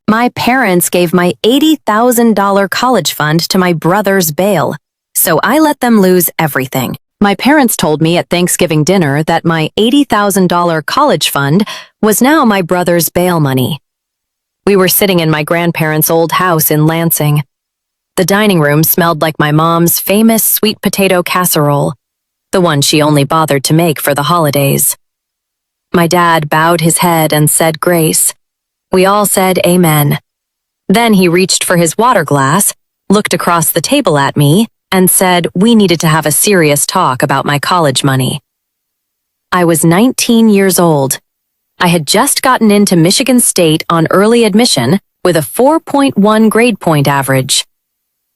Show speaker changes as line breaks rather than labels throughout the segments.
My parents gave my $80,000 college fund to my brother's bail, so I let them lose everything. My parents told me at Thanksgiving dinner that my $80,000 college fund was now my brother's bail money. We were sitting in my grandparents' old house in Lansing. The dining room smelled like my mom's famous sweet potato casserole, the one she only bothered to make for the holidays. My dad bowed his head and said grace. We all said amen. Then he reached for his water glass, looked across the table at me, and said we needed to have a serious talk about my college money. I was 19 years old. I had just gotten into Michigan State on early admission with a 4.1 grade point average.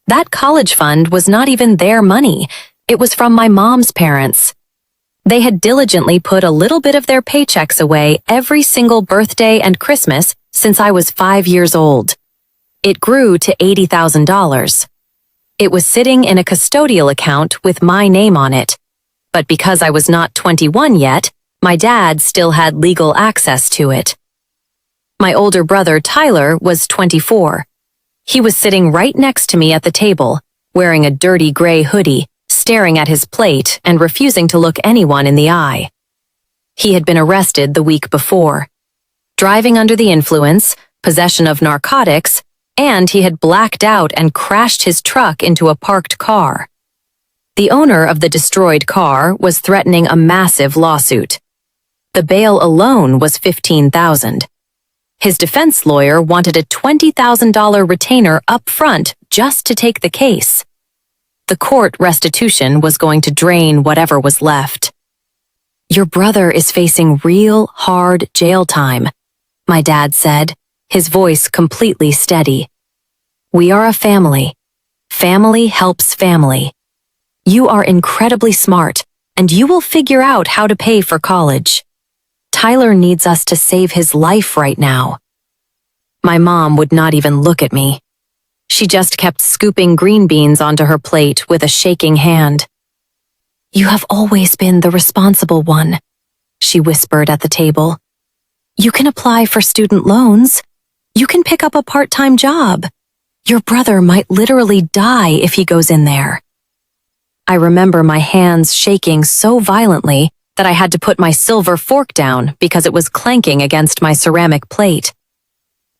That college fund was not even their money. It was from my mom's parents. They had diligently put a little bit of their paychecks away every single birthday and Christmas since I was 5 years old. It grew to $80,000. It was sitting in a custodial account with my name on it, but because I was not 21 yet, my dad still had legal access to it. My older brother, Tyler, was 24. He was sitting right next to me at the table, wearing a dirty gray hoodie, staring at his plate and refusing to look anyone in the eye. He had been arrested the week before. Driving under the influence, possession of narcotics, and he had blacked out and crashed his truck into a parked car. The owner of the destroyed car was threatening a massive lawsuit. The bail alone was $15,000. His defense lawyer wanted a $20,000 retainer up front just to take the case. The court restitution was going to drain whatever was left. Your brother is facing real hard jail time, my dad said, his voice completely steady. We are a family. Family helps family. You are incredibly smart, and you will figure out how to pay for college. Tyler needs us to save his life right now. My mom would not even look at me. She just kept scooping green beans onto her plate with a shaking hand. You have always been the responsible one, she whispered at the table. You can apply for student loans. You can pick up a part-time job. Your brother might literally die if he goes in there. I remember my hands shaking so violently that I had to put my silver fork down because it was clanking against my ceramic plate.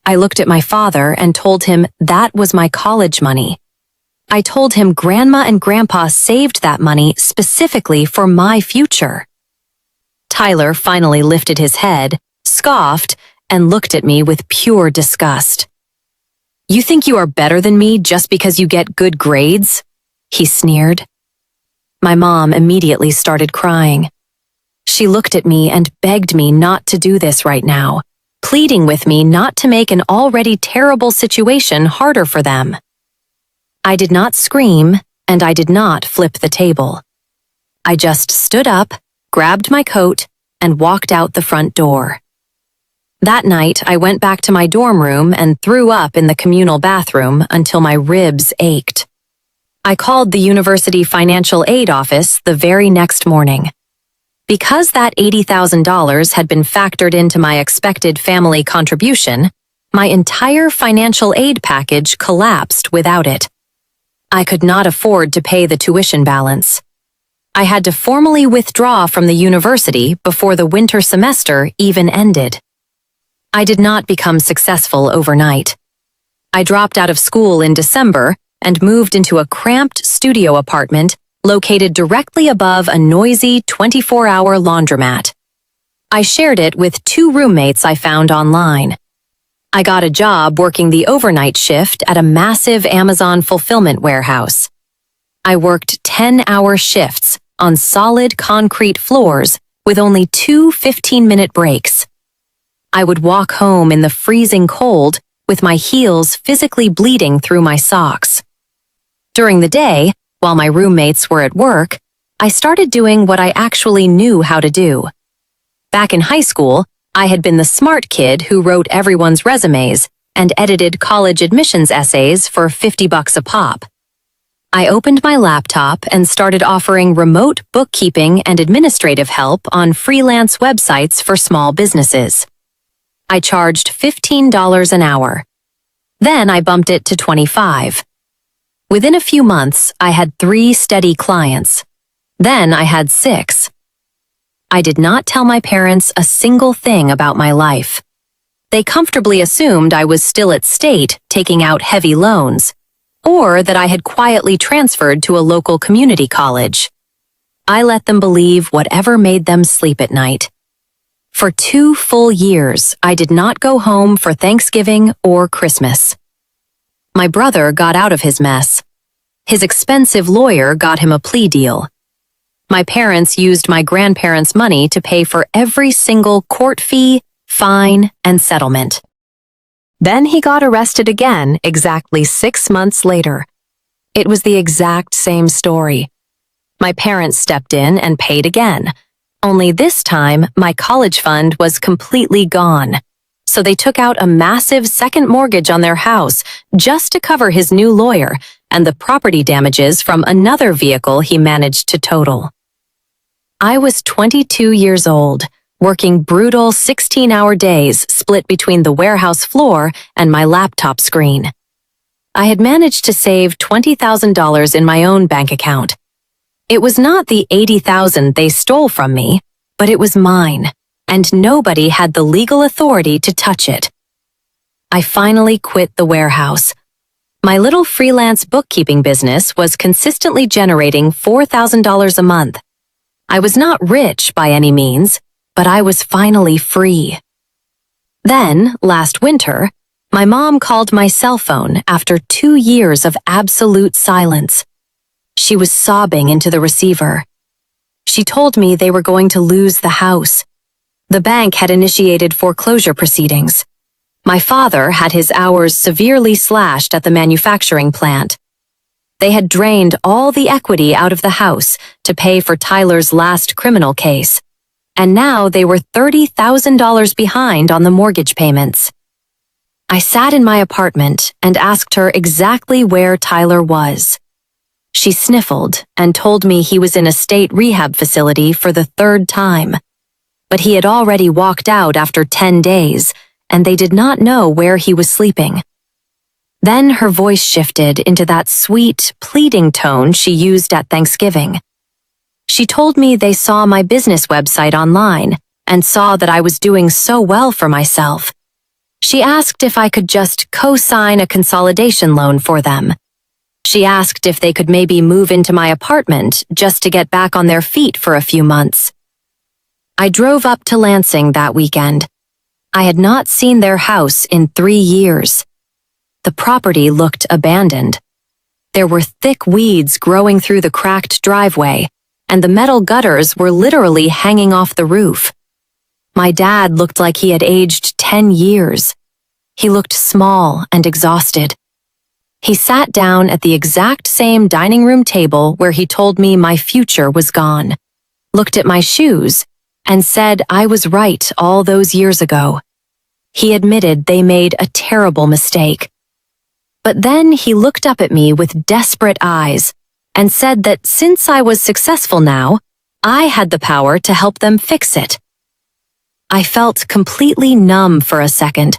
I looked at my father and told him that was my college money. I told him Grandma and Grandpa saved that money specifically for my future. Tyler finally lifted his head, scoffed, and looked at me with pure disgust. You think you are better than me just because you get good grades? He sneered. My mom immediately started crying. She looked at me and begged me not to do this right now, pleading with me not to make an already terrible situation harder for them. I did not scream, and I did not flip the table. I just stood up, grabbed my coat, and walked out the front door. That night, I went back to my dorm room and threw up in the communal bathroom until my ribs ached. I called the university financial aid office the very next morning. Because that $80,000 had been factored into my expected family contribution, my entire financial aid package collapsed without it. I could not afford to pay the tuition balance. I had to formally withdraw from the university before the winter semester even ended. I did not become successful overnight. I dropped out of school in December and moved into a cramped studio apartment located directly above a noisy 24-hour laundromat. I shared it with 2 roommates I found online. I got a job working the overnight shift at a massive Amazon fulfillment warehouse. I worked 10-hour shifts on solid concrete floors with only 2 15-minute breaks. I would walk home in the freezing cold with my heels physically bleeding through my socks. During the day, while my roommates were at work, I started doing what I actually knew how to do. Back in high school, I had been the smart kid who wrote everyone's resumes and edited college admissions essays for $50 a pop. I opened my laptop and started offering remote bookkeeping and administrative help on freelance websites for small businesses. I charged $15 an hour, Then I bumped it to 25. Within a few months, I had 3 steady clients. Then I had 6. I did not tell my parents a single thing about my life. They comfortably assumed I was still at State taking out heavy loans, or that I had quietly transferred to a local community college. I let them believe whatever made them sleep at night. For 2 full years, I did not go home for Thanksgiving or Christmas. My brother got out of his mess. His expensive lawyer got him a plea deal. My parents used my grandparents' money to pay for every single court fee, fine, and settlement. Then he got arrested again exactly 6 months later. It was the exact same story. My parents stepped in and paid again. Only this time, my college fund was completely gone. So they took out a massive second mortgage on their house just to cover his new lawyer and the property damages from another vehicle he managed to total. I was 22 years old, working brutal 16-hour days split between the warehouse floor and my laptop screen. I had managed to save $20,000 in my own bank account. It was not the $80,000 they stole from me, but it was mine, and nobody had the legal authority to touch it. I finally quit the warehouse. My little freelance bookkeeping business was consistently generating $4,000 a month. I was not rich by any means, but I was finally free. Then, last winter, my mom called my cell phone after 2 years of absolute silence. She was sobbing into the receiver. She told me they were going to lose the house. The bank had initiated foreclosure proceedings. My father had his hours severely slashed at the manufacturing plant. They had drained all the equity out of the house to pay for Tyler's last criminal case, and now they were $30,000 behind on the mortgage payments. I sat in my apartment and asked her exactly where Tyler was. She sniffled and told me he was in a state rehab facility for the 3rd time. But he had already walked out after 10 days, and they did not know where he was sleeping. Then her voice shifted into that sweet, pleading tone she used at Thanksgiving. She told me they saw my business website online and saw that I was doing so well for myself. She asked if I could just co-sign a consolidation loan for them. She asked if they could maybe move into my apartment just to get back on their feet for a few months. I drove up to Lansing that weekend. I had not seen their house in 3 years. The property looked abandoned. There were thick weeds growing through the cracked driveway, and the metal gutters were literally hanging off the roof. My dad looked like he had aged 10 years. He looked small and exhausted. He sat down at the exact same dining room table where he told me my future was gone, looked at my shoes, and said I was right all those years ago. He admitted they made a terrible mistake. But then he looked up at me with desperate eyes and said that since I was successful now, I had the power to help them fix it. I felt completely numb for a second.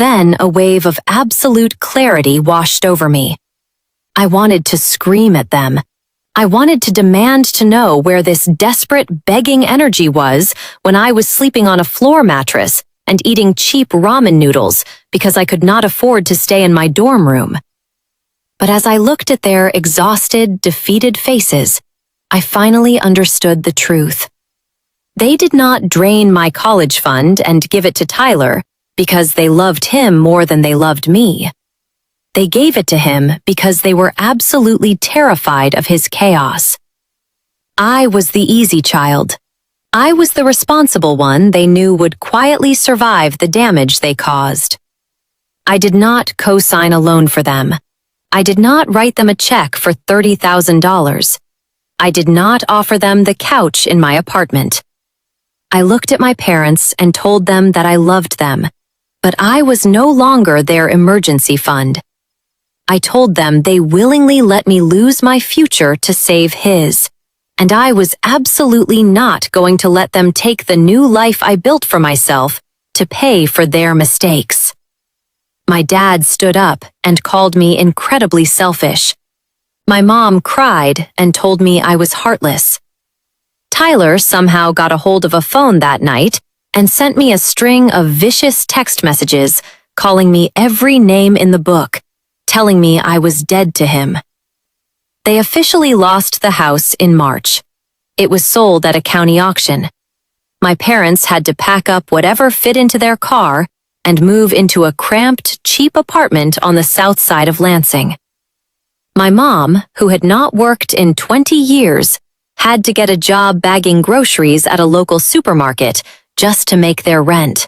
Then a wave of absolute clarity washed over me. I wanted to scream at them. I wanted to demand to know where this desperate, begging energy was when I was sleeping on a floor mattress and eating cheap ramen noodles because I could not afford to stay in my dorm room. But as I looked at their exhausted, defeated faces, I finally understood the truth. They did not drain my college fund and give it to Tyler because they loved him more than they loved me. They gave it to him because they were absolutely terrified of his chaos. I was the easy child. I was the responsible one they knew would quietly survive the damage they caused. I did not co-sign a loan for them. I did not write them a check for $30,000. I did not offer them the couch in my apartment. I looked at my parents and told them that I loved them, but I was no longer their emergency fund. I told them they willingly let me lose my future to save his, and I was absolutely not going to let them take the new life I built for myself to pay for their mistakes. My dad stood up and called me incredibly selfish. My mom cried and told me I was heartless. Tyler somehow got a hold of a phone that night and sent me a string of vicious text messages calling me every name in the book, telling me I was dead to him. They officially lost the house in March. It was sold at a county auction. My parents had to pack up whatever fit into their car and move into a cramped, cheap apartment on the south side of Lansing. My mom, who had not worked in 20 years, had to get a job bagging groceries at a local supermarket just to make their rent.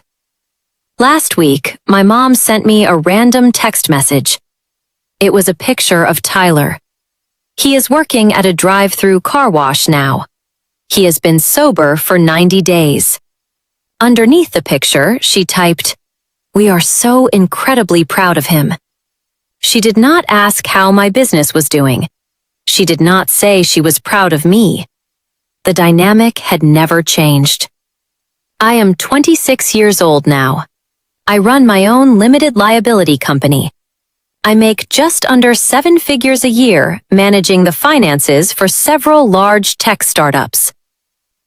Last week, my mom sent me a random text message. It was a picture of Tyler. He is working at a drive-through car wash now. He has been sober for 90 days. Underneath the picture, she typed, "We are so incredibly proud of him." She did not ask how my business was doing. She did not say she was proud of me. The dynamic had never changed. I am 26 years old now. I run my own limited liability company. I make just under 7 figures a year managing the finances for several large tech startups.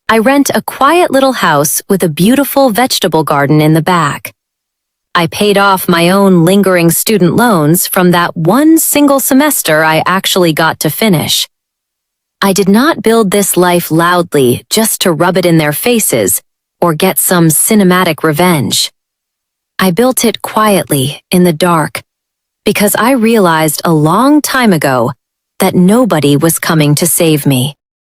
I rent a quiet little house with a beautiful vegetable garden in the back. I paid off my own lingering student loans from that one single semester I actually got to finish. I did not build this life loudly just to rub it in their faces or get some cinematic revenge. I built it quietly in the dark because I realized a long time ago that nobody was coming to save me.